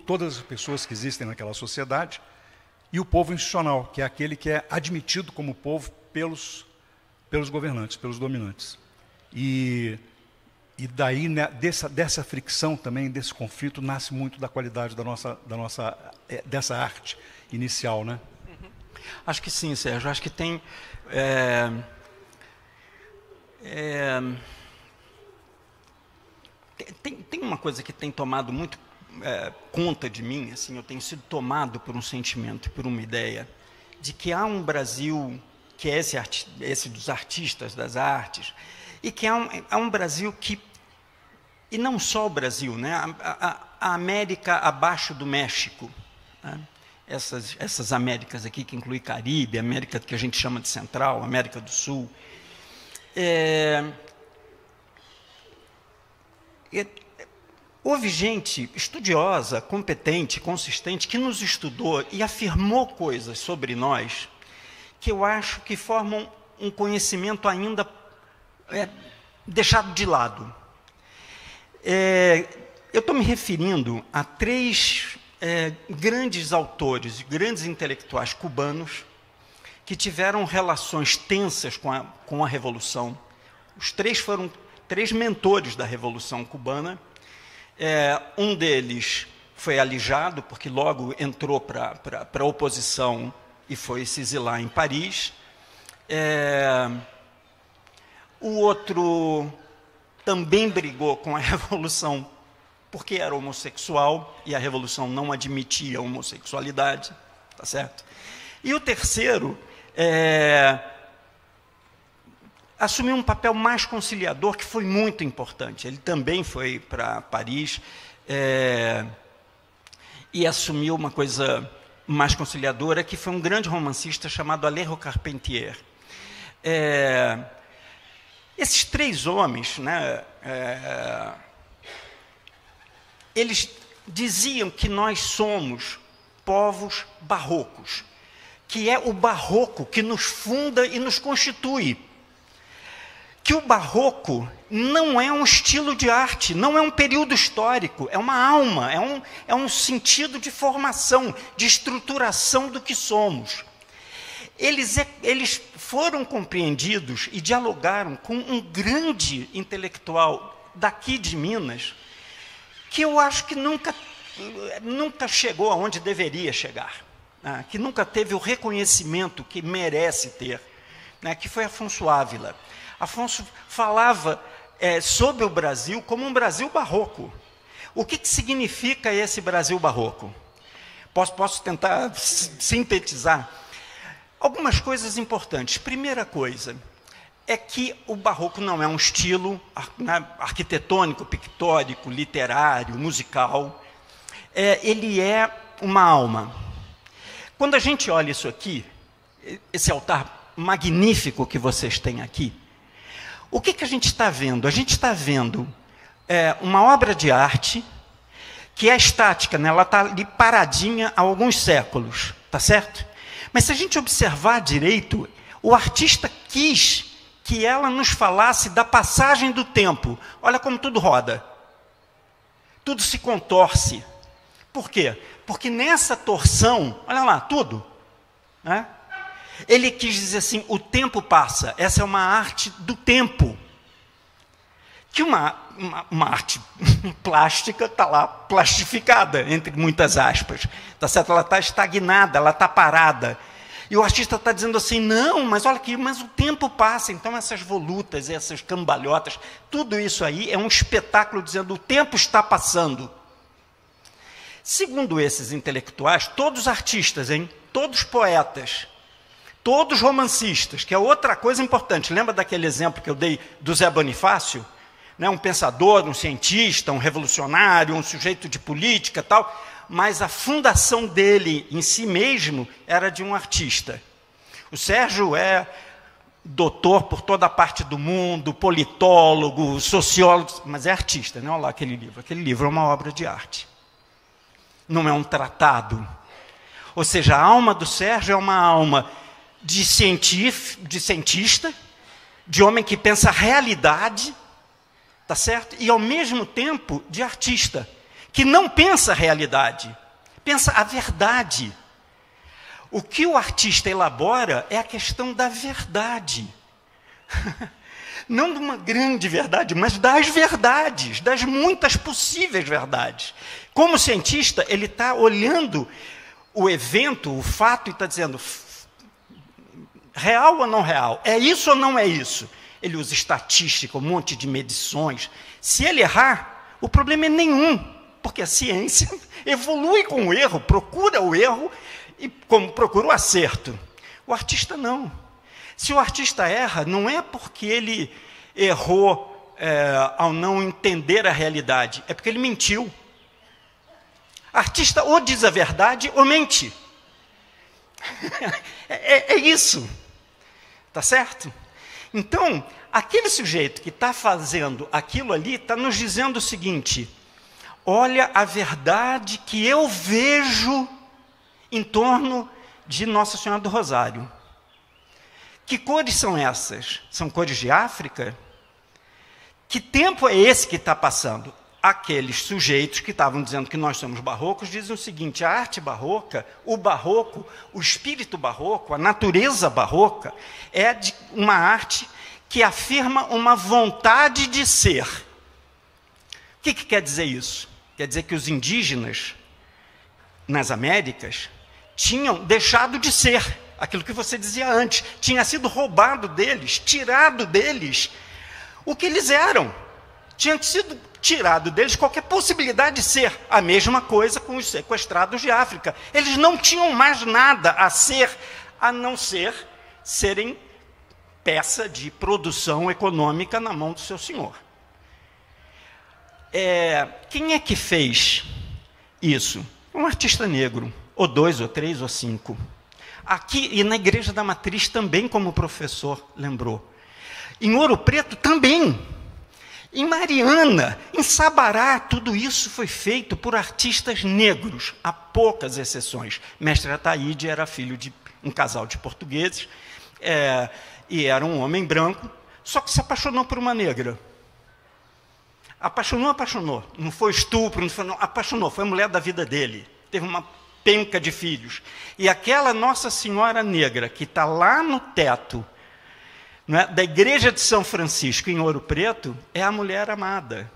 todas as pessoas que existem naquela sociedade, e o povo institucional, que é aquele que é admitido como povo pelos governantes, pelos dominantes. E daí, né, dessa fricção também, desse conflito, nasce muito da qualidade dessa arte inicial, né? Acho que sim, Sérgio. Acho que tem tem uma coisa que tem tomado muito conta de mim, assim, eu tenho sido tomado por um sentimento, por uma ideia, de que há um Brasil que é esse dos artistas, das artes, e que há um Brasil que, e não só o Brasil, né, a América abaixo do México, né, essas Américas aqui, que inclui Caribe, América que a gente chama de Central, América do Sul, houve gente estudiosa, competente, consistente, que nos estudou e afirmou coisas sobre nós que eu acho que formam um conhecimento ainda deixado de lado. Eu estou me referindo a três grandes autores, grandes intelectuais cubanos que tiveram relações tensas com a Revolução. Os três foram três mentores da Revolução Cubana. Um deles foi alijado, porque logo entrou para a oposição e foi se exilar em Paris. O outro também brigou com a Revolução porque era homossexual, e a Revolução não admitia a homossexualidade, tá certo? E o terceiro assumiu um papel mais conciliador, que foi muito importante. Ele também foi para Paris e assumiu uma coisa mais conciliadora, que foi um grande romancista chamado Alejo Carpentier. Esses três homens, né, eles diziam que nós somos povos barrocos, que é o barroco que nos funda e nos constitui. Que o barroco não é um estilo de arte, não é um período histórico, é uma alma, é um sentido de formação, de estruturação do que somos. Eles foram compreendidos e dialogaram com um grande intelectual daqui de Minas, que eu acho que nunca chegou aonde deveria chegar, né? Que nunca teve o reconhecimento que merece ter, né? Que foi Afonso Ávila. Afonso falava sobre o Brasil como um Brasil barroco. O que significa esse Brasil barroco? Posso tentar sintetizar? Algumas coisas importantes. Primeira coisa é que o barroco não é um estilo arquitetônico, pictórico, literário, musical. Ele é uma alma. Quando a gente olha isso aqui, esse altar magnífico que vocês têm aqui, O que a gente está vendo? A gente está vendo uma obra de arte que é estática, né? Ela está ali paradinha há alguns séculos, tá certo? Mas se a gente observar direito, o artista quis que ela nos falasse da passagem do tempo. Olha como tudo roda. Tudo se contorce. Por quê? Porque nessa torção, olha lá, tudo, né? Ele quis dizer assim, o tempo passa. Essa é uma arte do tempo. Que uma arte plástica está lá, plastificada, entre muitas aspas. Tá certo? Ela está estagnada, ela está parada. E o artista está dizendo assim, não, mas olha aqui, mas o tempo passa. Então essas volutas, essas cambalhotas, tudo isso aí é um espetáculo dizendo, o tempo está passando. Segundo esses intelectuais, todos artistas, hein? Todos poetas, todos romancistas, que é outra coisa importante. Lembra daquele exemplo que eu dei do Zé Bonifácio? Né? Um pensador, um cientista, um revolucionário, um sujeito de política, tal, mas a fundação dele em si mesmo era de um artista. O Sérgio é doutor por toda a parte do mundo, politólogo, sociólogo, mas é artista, né? Olha lá aquele livro. Aquele livro é uma obra de arte. Não é um tratado. Ou seja, a alma do Sérgio é uma alma de cientista, de homem que pensa a realidade, tá certo? E, ao mesmo tempo, de artista, que não pensa a realidade, pensa a verdade. O que o artista elabora é a questão da verdade. Não de uma grande verdade, mas das verdades, das muitas possíveis verdades. Como cientista, ele está olhando o evento, o fato, e está dizendo, real ou não real? É isso ou não é isso? Ele usa estatística, um monte de medições. Se ele errar, o problema é nenhum, porque a ciência evolui com o erro, procura o erro, e como procura o acerto. O artista não. Se o artista erra, não é porque ele errou ao não entender a realidade, é porque ele mentiu. Artista ou diz a verdade ou mente. É isso. Tá certo? Então, aquele sujeito que está fazendo aquilo ali está nos dizendo o seguinte, olha a verdade que eu vejo em torno de Nossa Senhora do Rosário. Que cores são essas? São cores de África? Que tempo é esse que está passando? Aqueles sujeitos que estavam dizendo que nós somos barrocos dizem o seguinte, a arte barroca, o barroco, o espírito barroco, a natureza barroca, é de uma arte que afirma uma vontade de ser. O que quer dizer isso? Quer dizer que os indígenas, nas Américas, tinham deixado de ser aquilo que você dizia antes, tinha sido roubado deles, tirado deles o que eles eram. Tinha sido tirado deles qualquer possibilidade de ser. A mesma coisa com os sequestrados de África. Eles não tinham mais nada a ser, a não ser serem peça de produção econômica na mão do seu senhor. Quem é que fez isso? Um artista negro, ou 2, ou 3, ou 5. Aqui, e na Igreja da Matriz também, como o professor lembrou. Em Ouro Preto também. Em Mariana, em Sabará, tudo isso foi feito por artistas negros, há poucas exceções. Mestre Ataíde era filho de um casal de portugueses, e era um homem branco, só que se apaixonou por uma negra. Apaixonou. Não foi estupro, não, apaixonou, foi a mulher da vida dele. Teve uma penca de filhos. E aquela Nossa Senhora Negra, que está lá no teto, né, da Igreja de São Francisco, em Ouro Preto, é a mulher amada.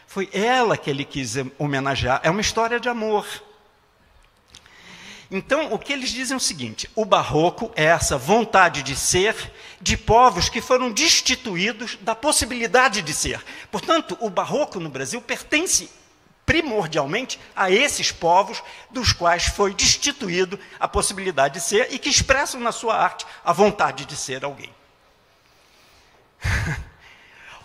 Foi ela que ele quis homenagear. É uma história de amor. Então, o que eles dizem é o seguinte, o barroco é essa vontade de ser de povos que foram destituídos da possibilidade de ser. Portanto, o barroco no Brasil pertence primordialmente a esses povos dos quais foi destituído a possibilidade de ser e que expressam na sua arte a vontade de ser alguém.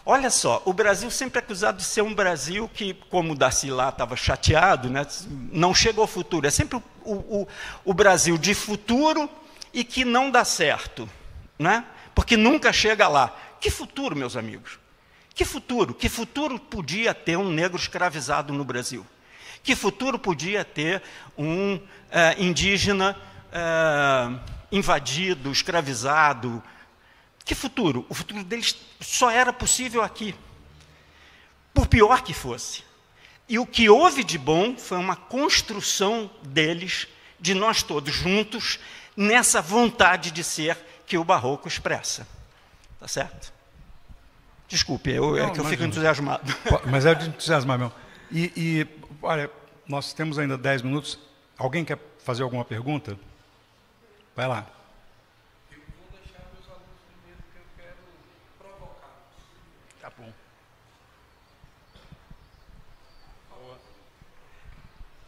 Olha só, o Brasil sempre é acusado de ser um Brasil que, como o Darcy lá estava chateado, né, não chega ao futuro. É sempre o Brasil de futuro e que não dá certo, né? Porque nunca chega lá. Que futuro, meus amigos? Que futuro? Que futuro podia ter um negro escravizado no Brasil? Que futuro podia ter um indígena invadido, escravizado? Que futuro? O futuro deles só era possível aqui, por pior que fosse. E o que houve de bom foi uma construção deles, de nós todos juntos, nessa vontade de ser que o Barroco expressa. Tá certo? Desculpe, é que eu fico entusiasmado. Mas é de entusiasmar mesmo. Olha, nós temos ainda 10 minutos. Alguém quer fazer alguma pergunta? Vai lá. Eu vou deixar meus alunos primeiro, que eu quero provocar. Tá bom.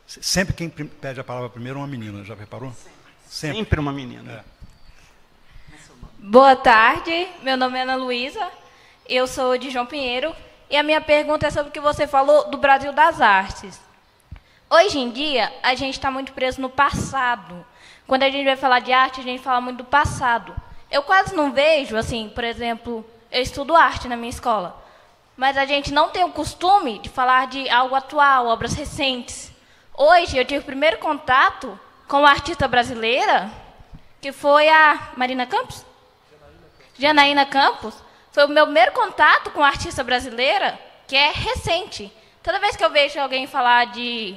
Sempre quem pede a palavra primeiro é uma menina, já reparou? Sempre uma menina. É. Boa tarde, meu nome é Ana Luísa, eu sou de João Pinheiro, e a minha pergunta é sobre o que você falou do Brasil das Artes. Hoje em dia, a gente está muito preso no passado. Quando a gente vai falar de arte, a gente fala muito do passado. Eu quase não vejo, assim, por exemplo, eu estudo arte na minha escola, mas a gente não tem o costume de falar de algo atual, obras recentes. Hoje, eu tive o primeiro contato com uma artista brasileira, que foi a Marina Campos? Janaína Campos. Foi o meu primeiro contato com a artista brasileira, que é recente. Toda vez que eu vejo alguém falar de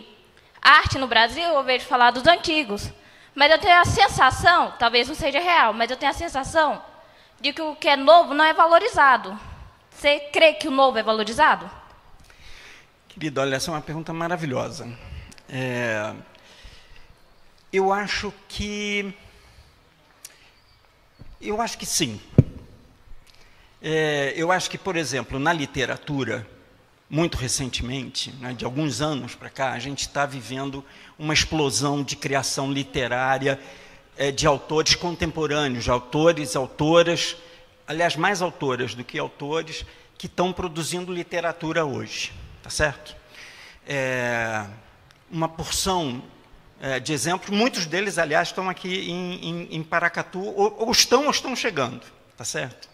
arte no Brasil, eu vejo falar dos antigos. Mas eu tenho a sensação, talvez não seja real, mas eu tenho a sensação de que o que é novo não é valorizado. Você crê que o novo é valorizado? Querido, olha, essa é uma pergunta maravilhosa. Eu acho que sim. Eu acho que, por exemplo, na literatura, muito recentemente, né, de alguns anos para cá, a gente está vivendo uma explosão de criação literária de autores contemporâneos, de autores, autoras, aliás, mais autoras do que autores, que estão produzindo literatura hoje, tá certo? Uma porção de exemplos, muitos deles, aliás, estão aqui em Paracatu, ou estão chegando, tá certo?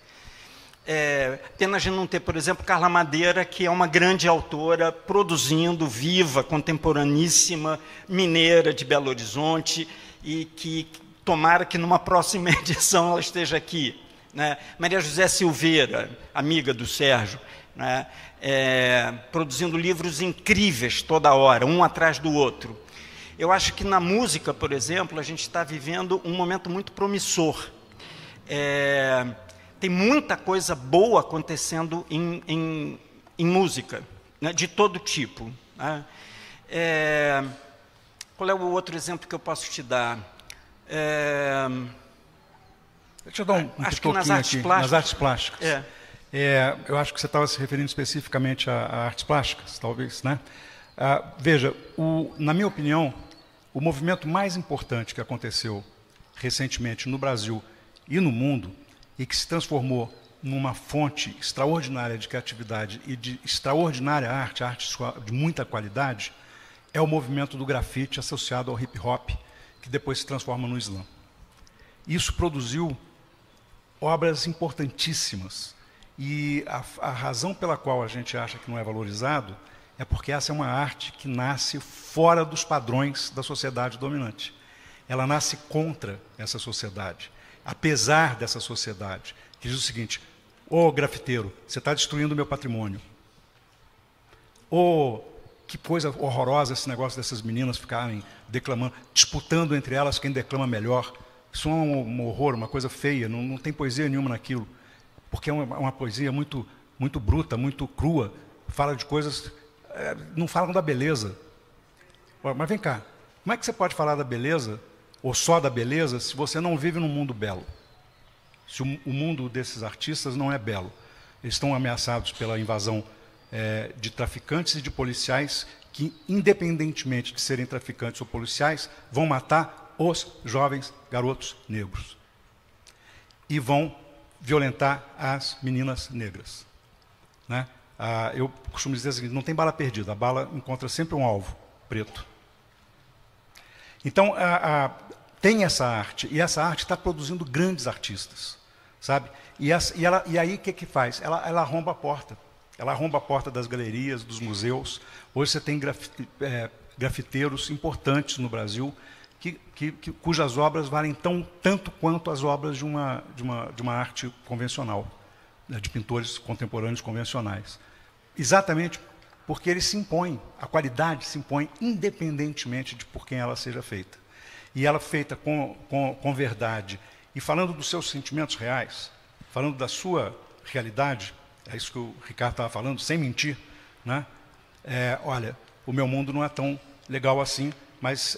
Pena a gente não ter, por exemplo, Carla Madeira, que é uma grande autora, produzindo, viva, contemporaníssima, mineira de Belo Horizonte, e que tomara que numa próxima edição ela esteja aqui. Né? Maria José Silveira, amiga do Sérgio, né? Produzindo livros incríveis toda hora, um atrás do outro. Eu acho que na música, por exemplo, a gente está vivendo um momento muito promissor. Tem muita coisa boa acontecendo em música, né, de todo tipo. Né? Qual é o outro exemplo que eu posso te dar? Deixa eu dar um acho que nas artes aqui, plásticas. nas artes plásticas. Eu acho que você estava se referindo especificamente a artes plásticas, talvez, né? Veja, na minha opinião, o movimento mais importante que aconteceu recentemente no Brasil e no mundo, e que se transformou numa fonte extraordinária de criatividade e de extraordinária arte de muita qualidade, é o movimento do grafite associado ao hip-hop, que depois se transforma no Islã. Isso produziu obras importantíssimas. E a razão pela qual a gente acha que não é valorizado é porque essa é uma arte que nasce fora dos padrões da sociedade dominante. Ela nasce contra essa sociedade. Apesar dessa sociedade, que diz o seguinte: ô grafiteiro, você está destruindo o meu patrimônio. Ô, que coisa horrorosa esse negócio dessas meninas ficarem declamando, disputando entre elas quem declama melhor. Isso é um horror, uma coisa feia, não tem poesia nenhuma naquilo. Porque é uma poesia muito, muito bruta, muito crua, fala de coisas, não falam da beleza. Mas vem cá, como é que você pode falar da beleza, ou só da beleza, se você não vive num mundo belo? Se o mundo desses artistas não é belo. Eles estão ameaçados pela invasão de traficantes e de policiais que, independentemente de serem traficantes ou policiais, vão matar os jovens garotos negros. E vão violentar as meninas negras. Né? Eu costumo dizer o seguinte: não tem bala perdida, a bala encontra sempre um alvo preto. Então, tem essa arte, e essa arte está produzindo grandes artistas, sabe? E aí o que faz? Ela arromba a porta. Ela arromba a porta das galerias, dos museus. Hoje você tem grafiteiros importantes no Brasil cujas obras valem tanto quanto as obras de uma arte convencional, né, de pintores contemporâneos convencionais. Exatamente porque eles se impõem, a qualidade se impõe independentemente de por quem ela seja feita. E ela feita com verdade e falando dos seus sentimentos reais, falando da sua realidade, é isso que o Ricardo estava falando, sem mentir, né? Olha, o meu mundo não é tão legal assim, mas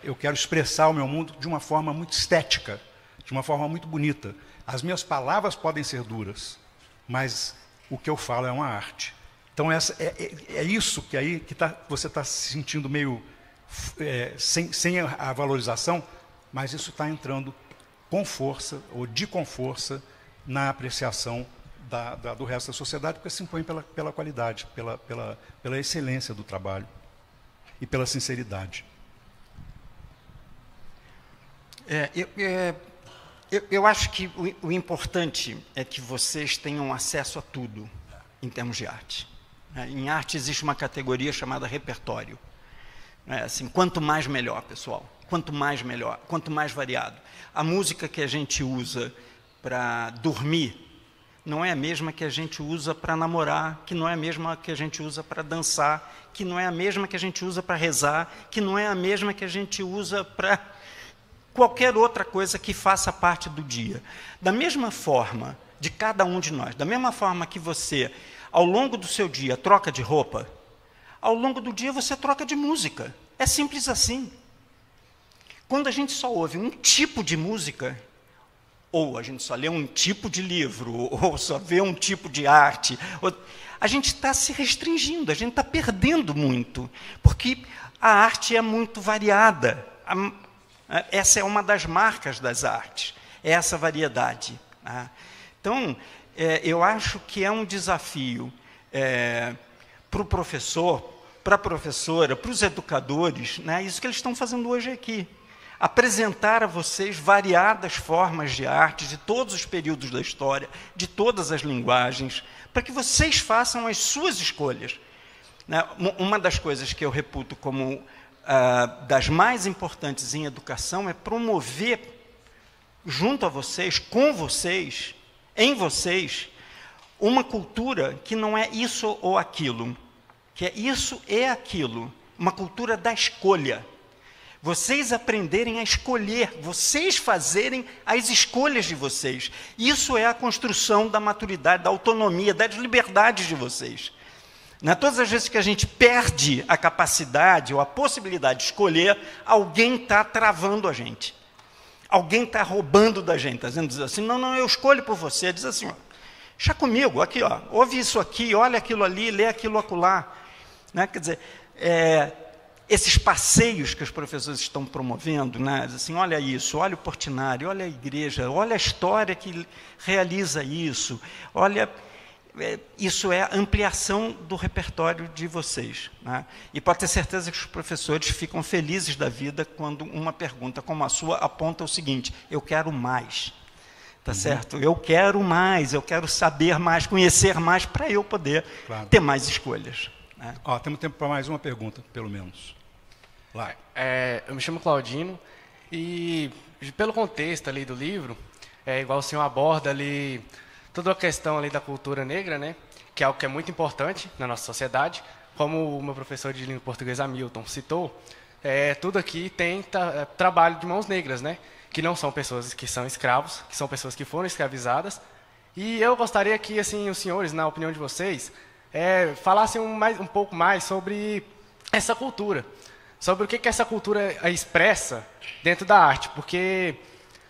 eu quero expressar o meu mundo de uma forma muito estética, de uma forma muito bonita. As minhas palavras podem ser duras, mas o que eu falo é uma arte. Então, é isso que você está se sentindo meio sem a valorização, mas isso está entrando com força, ou com força, na apreciação do resto da sociedade, porque se impõe pela qualidade, pela excelência do trabalho e pela sinceridade. Eu acho que o importante é que vocês tenham acesso a tudo em termos de arte. Em arte existe uma categoria chamada repertório. Assim, quanto mais melhor, pessoal. Quanto mais melhor, quanto mais variado. A música que a gente usa para dormir não é a mesma que a gente usa para namorar, que não é a mesma que a gente usa para dançar, que não é a mesma que a gente usa para rezar, que não é a mesma que a gente usa para qualquer outra coisa que faça parte do dia. Da mesma forma, de cada um de nós, da mesma forma que você, ao longo do seu dia, troca de roupa, ao longo do dia você troca de música. É simples assim. Quando a gente só ouve um tipo de música, ou a gente só lê um tipo de livro, ou só vê um tipo de arte, a gente está se restringindo, a gente está perdendo muito, porque a arte é muito variada. Essa é uma das marcas das artes, é essa variedade. Então, eu acho que é um desafio para o professor, para a professora, para os educadores, né, isso que eles estão fazendo hoje aqui. Apresentar a vocês variadas formas de arte, de todos os períodos da história, de todas as linguagens, para que vocês façam as suas escolhas. Uma das coisas que eu reputo como das mais importantes em educação é promover, junto a vocês, com vocês, em vocês, uma cultura que não é isso ou aquilo, que é isso e aquilo, uma cultura da escolha. Vocês aprenderem a escolher, vocês fazerem as escolhas de vocês. Isso é a construção da maturidade, da autonomia, das liberdades de vocês. Todas as vezes que a gente perde a capacidade ou a possibilidade de escolher, alguém está travando a gente. Alguém está roubando da gente, está dizendo assim, não, eu escolho por você. Diz assim, deixa comigo, aqui, ouve isso aqui, olha aquilo ali, lê aquilo acolá. Quer dizer, esses passeios que os professores estão promovendo, assim, olha isso, olha o Portinari, olha a igreja, olha a história que realiza isso, olha, isso é ampliação do repertório de vocês. E pode ter certeza que os professores ficam felizes da vida quando uma pergunta como a sua aponta o seguinte, eu quero mais, tá certo? Eu quero mais, eu quero saber mais, conhecer mais, para eu poder ter mais escolhas. Temos tempo para mais uma pergunta, pelo menos. Lá. Eu me chamo Claudino e, pelo contexto ali do livro, igual o senhor aborda ali toda a questão ali da cultura negra, né, que é algo que é muito importante na nossa sociedade, como o meu professor de língua portuguesa, Hamilton, citou, tudo aqui tem trabalho de mãos negras, né, que não são pessoas que são escravos, que são pessoas que foram escravizadas. E eu gostaria que, assim, os senhores, na opinião de vocês, falassem um pouco mais sobre essa cultura, sobre o que essa cultura expressa dentro da arte, porque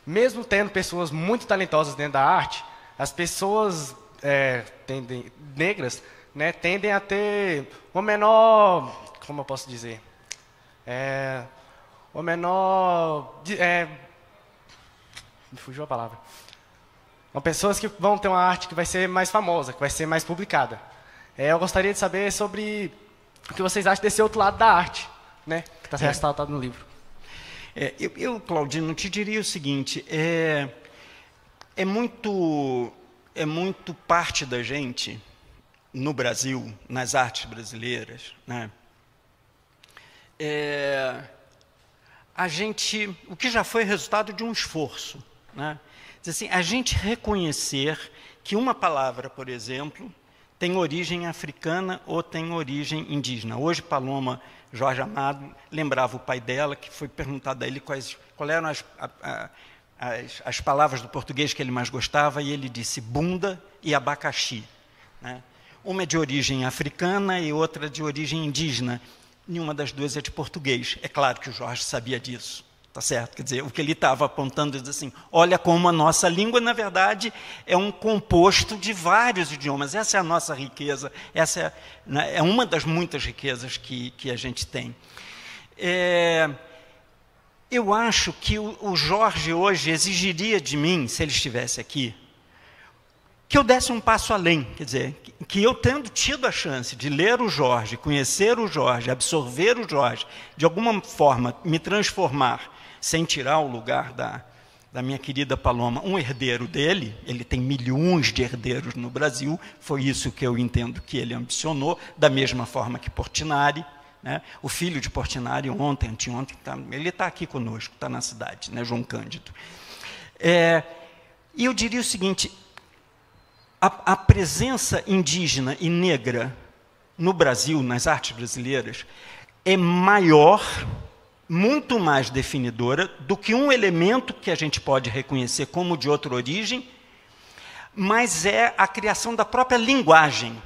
mesmo tendo pessoas muito talentosas dentro da arte, as pessoas negras, né, tendem a ter uma menor, como eu posso dizer, uma menor, me fugiu a palavra, são pessoas que vão ter uma arte que vai ser mais famosa, que vai ser mais publicada. Eu gostaria de saber sobre o que vocês acham desse outro lado da arte, né, que está ressaltado no livro. Eu, Claudino, te diria o seguinte, é muito muito parte da gente no Brasil, nas artes brasileiras, né? O que já foi resultado de um esforço, né? Assim, a gente reconhecer que uma palavra, por exemplo, tem origem africana ou tem origem indígena. Hoje, Paloma Jorge Amado lembrava o pai dela, que foi perguntado a ele quais eram as palavras do português que ele mais gostava, e ele disse bunda e abacaxi, né? Uma é de origem africana e outra de origem indígena. Nenhuma das duas é de português. É claro que o Jorge sabia disso, tá certo? Quer dizer, o que ele estava apontando é assim, olha como a nossa língua, na verdade, é um composto de vários idiomas. Essa é a nossa riqueza, essa é uma das muitas riquezas que a gente tem. Eu acho que o Jorge hoje exigiria de mim, se ele estivesse aqui, que eu desse um passo além, quer dizer, que eu tendo tido a chance de ler o Jorge, conhecer o Jorge, absorver o Jorge, de alguma forma me transformar, sem tirar o lugar da minha querida Paloma, um herdeiro dele, ele tem milhões de herdeiros no Brasil, foi isso que eu entendo que ele ambicionou, da mesma forma que Portinari, né? O filho de Portinari, anteontem, ele está aqui conosco, está na cidade, né? João Cândido. E eu diria o seguinte, a presença indígena e negra no Brasil, nas artes brasileiras, é maior, muito mais definidora do que um elemento que a gente pode reconhecer como de outra origem, mas é a criação da própria linguagem.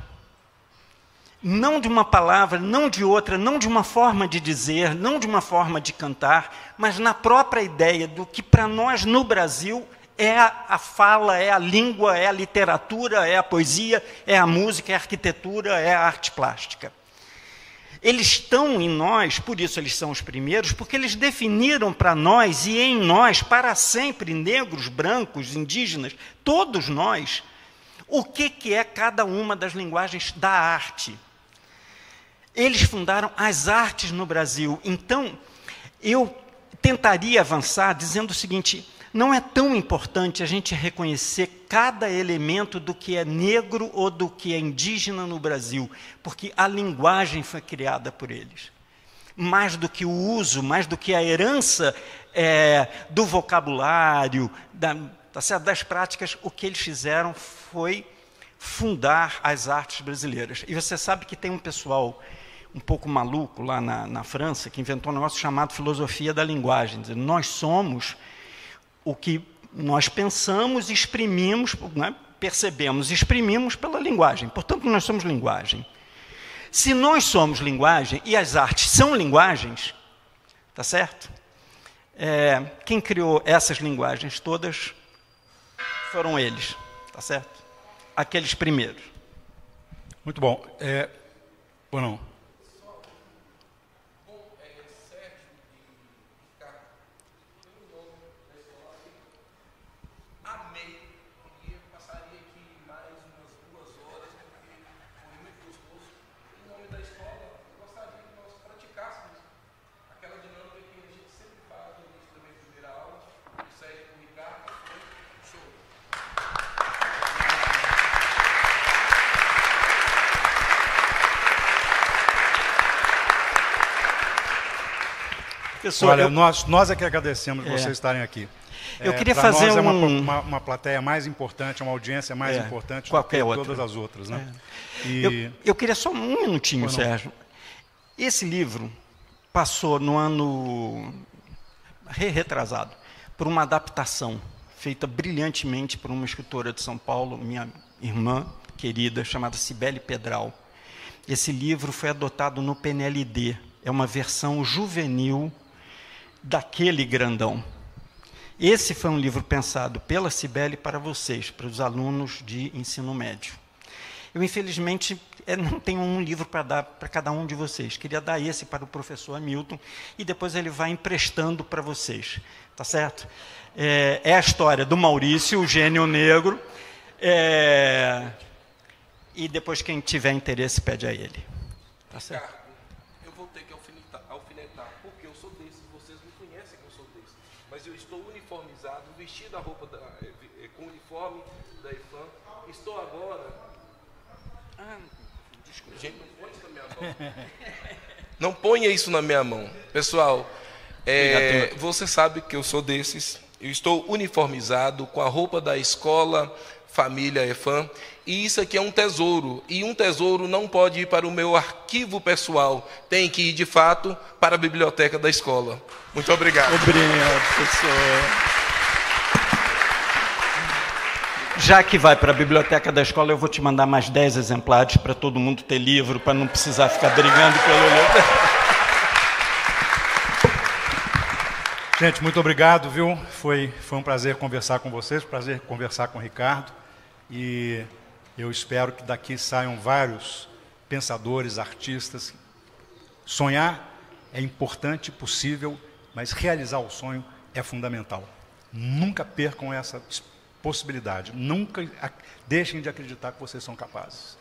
Não de uma palavra, não de outra, não de uma forma de dizer, não de uma forma de cantar, mas na própria ideia do que para nós no Brasil é a fala, é a língua, é a literatura, é a poesia, é a música, é a arquitetura, é a arte plástica. Eles estão em nós, por isso eles são os primeiros, porque eles definiram para nós e em nós, para sempre, negros, brancos, indígenas, todos nós, o que é cada uma das linguagens da arte. Eles fundaram as artes no Brasil. Então, eu tentaria avançar dizendo o seguinte, não é tão importante a gente reconhecer cada elemento do que é negro ou do que é indígena no Brasil, porque a linguagem foi criada por eles. Mais do que o uso, mais do que a herança do vocabulário, das práticas, o que eles fizeram foi fundar as artes brasileiras. E você sabe que tem um pessoal um pouco maluco lá na França que inventou um negócio chamado filosofia da linguagem. Dizendo, nós somos o que nós pensamos, exprimimos, né, percebemos, exprimimos pela linguagem. Portanto, nós somos linguagem. Se nós somos linguagem e as artes são linguagens, tá certo? Quem criou essas linguagens todas foram eles, tá certo? Aqueles primeiros. Muito bom. Ou não? Olha, nós é que agradecemos vocês estarem aqui. Eu queria fazer nós uma plateia mais importante, uma audiência mais importante do que todas as outras, né? Eu queria só um minutinho, Sérgio. Esse livro passou no ano retrasado por uma adaptação feita brilhantemente por uma escritora de São Paulo, minha irmã querida, chamada Cibele Pedral. Esse livro foi adotado no PNLD. É uma versão juvenil daquele grandão. Esse foi um livro pensado pela Cibele para vocês, para os alunos de ensino médio. Eu, infelizmente, não tenho um livro para dar para cada um de vocês. Queria dar esse para o professor Hamilton e depois ele vai emprestando para vocês. Tá certo? É a história do Maurício, o gênio negro. E depois, quem tiver interesse, pede a ele. Tá certo? Eu vou ter que alfinetar, porque eu sou desse, vocês me conhecem que eu sou desse. Mas eu estou uniformizado, vestido a roupa com o uniforme da IFAM, estou agora... desculpa. Gente, não põe isso na minha mão. Não ponha isso na minha mão. Pessoal, você sabe que eu sou desses. Eu estou uniformizado com a roupa da escola Família EFAM. E isso aqui é um tesouro. E um tesouro não pode ir para o meu arquivo pessoal. Tem que ir, de fato, para a biblioteca da escola. Muito obrigado. Obrigado, professor. Já que vai para a biblioteca da escola, eu vou te mandar mais 10 exemplares para todo mundo ter livro, para não precisar ficar brigando pelo livro. Gente, muito obrigado, viu? Foi um prazer conversar com vocês, prazer conversar com o Ricardo. E eu espero que daqui saiam vários pensadores, artistas. Sonhar é importante, possível, mas realizar o sonho é fundamental. Nunca percam essa possibilidade. Nunca deixem de acreditar que vocês são capazes.